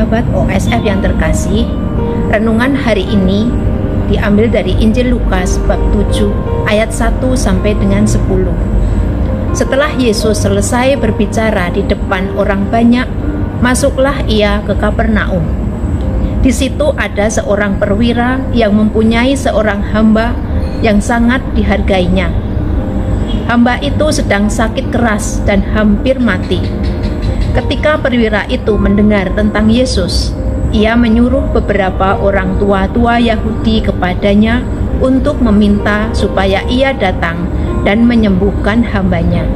Sahabat OSF yang terkasih, renungan hari ini diambil dari Injil Lukas bab 7 ayat 1 sampai dengan 10. Setelah Yesus selesai berbicara di depan orang banyak, masuklah ia ke Kapernaum. Di situ ada seorang perwira yang mempunyai seorang hamba yang sangat dihargainya. Hamba itu sedang sakit keras dan hampir mati. Ketika perwira itu mendengar tentang Yesus, ia menyuruh beberapa orang tua-tua Yahudi kepadanya untuk meminta supaya ia datang dan menyembuhkan hambanya.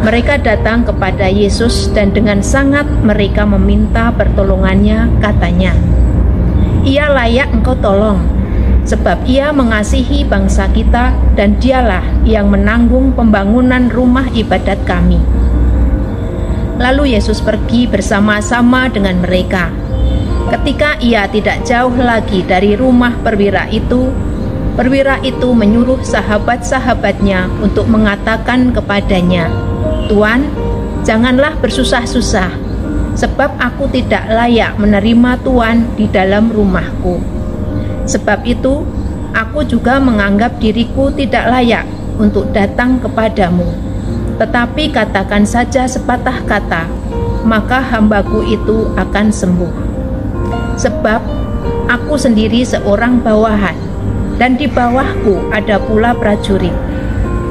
Mereka datang kepada Yesus dan dengan sangat mereka meminta pertolongannya, katanya, "Ia layak engkau tolong, sebab ia mengasihi bangsa kita dan dialah yang menanggung pembangunan rumah ibadat kami." Lalu Yesus pergi bersama-sama dengan mereka. Ketika ia tidak jauh lagi dari rumah perwira itu menyuruh sahabat-sahabatnya untuk mengatakan kepadanya, "Tuan, janganlah bersusah-susah, sebab aku tidak layak menerima Tuan di dalam rumahku. Sebab itu, aku juga menganggap diriku tidak layak untuk datang kepadamu. Tetapi katakan saja sepatah kata, maka hambaku itu akan sembuh. Sebab aku sendiri seorang bawahan, dan di bawahku ada pula prajurit.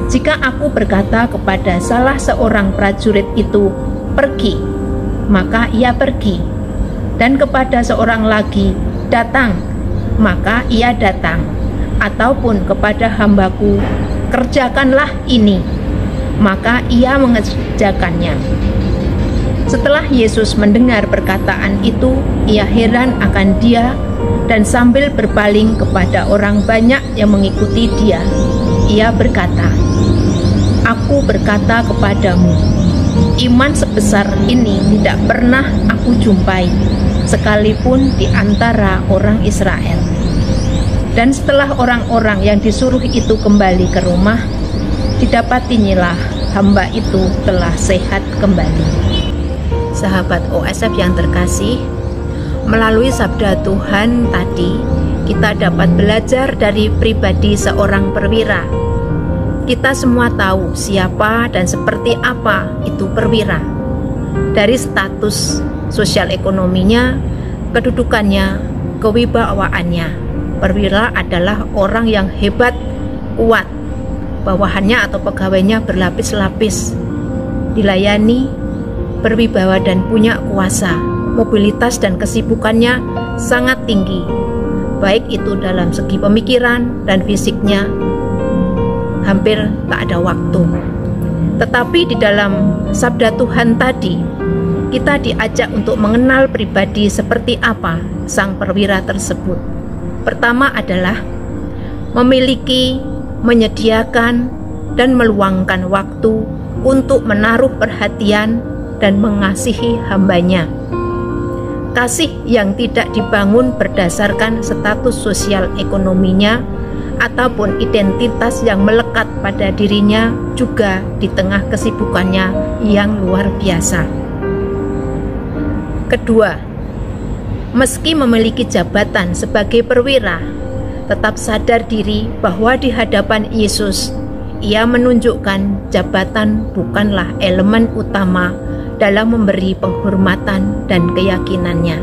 Jika aku berkata kepada salah seorang prajurit itu, 'Pergi,' maka ia pergi. Dan kepada seorang lagi, 'Datang,' maka ia datang. Ataupun kepada hambaku, 'Kerjakanlah ini,' maka ia mengerjakannya." Setelah Yesus mendengar perkataan itu, ia heran akan dia dan sambil berpaling kepada orang banyak yang mengikuti dia, ia berkata, "Aku berkata kepadamu, iman sebesar ini tidak pernah aku jumpai, sekalipun di antara orang Israel." Dan setelah orang-orang yang disuruh itu kembali ke rumah, didapatinya hamba itu telah sehat kembali. Sahabat OSF yang terkasih, melalui sabda Tuhan tadi, kita dapat belajar dari pribadi seorang perwira. Kita semua tahu siapa dan seperti apa itu perwira. Dari status sosial ekonominya, kedudukannya, kewibawaannya, perwira adalah orang yang hebat, kuat. Bawahannya atau pegawainya berlapis-lapis, dilayani, berwibawa dan punya kuasa. Mobilitas dan kesibukannya sangat tinggi, baik itu dalam segi pemikiran dan fisiknya, hampir tak ada waktu. Tetapi di dalam sabda Tuhan tadi, kita diajak untuk mengenal pribadi seperti apa sang perwira tersebut. Pertama adalah memiliki, menyediakan, dan meluangkan waktu untuk menaruh perhatian dan mengasihi hambanya. Kasih yang tidak dibangun berdasarkan status sosial ekonominya ataupun identitas yang melekat pada dirinya juga di tengah kesibukannya yang luar biasa. Kedua, meski memiliki jabatan sebagai perwira, tetap sadar diri bahwa di hadapan Yesus, ia menunjukkan jabatan bukanlah elemen utama dalam memberi penghormatan dan keyakinannya.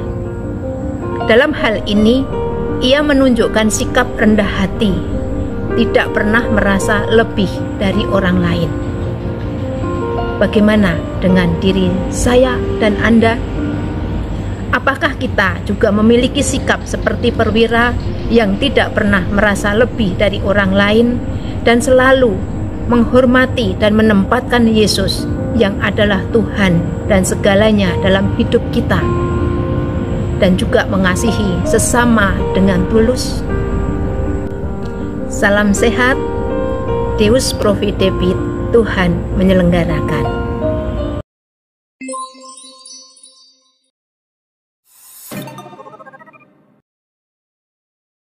Dalam hal ini, ia menunjukkan sikap rendah hati, tidak pernah merasa lebih dari orang lain. Bagaimana dengan diri saya dan Anda? Apakah kita juga memiliki sikap seperti perwira yang tidak pernah merasa lebih dari orang lain dan selalu menghormati dan menempatkan Yesus yang adalah Tuhan dan segalanya dalam hidup kita, dan juga mengasihi sesama dengan tulus? Salam sehat, Deus Providebit, Tuhan menyelenggarakan.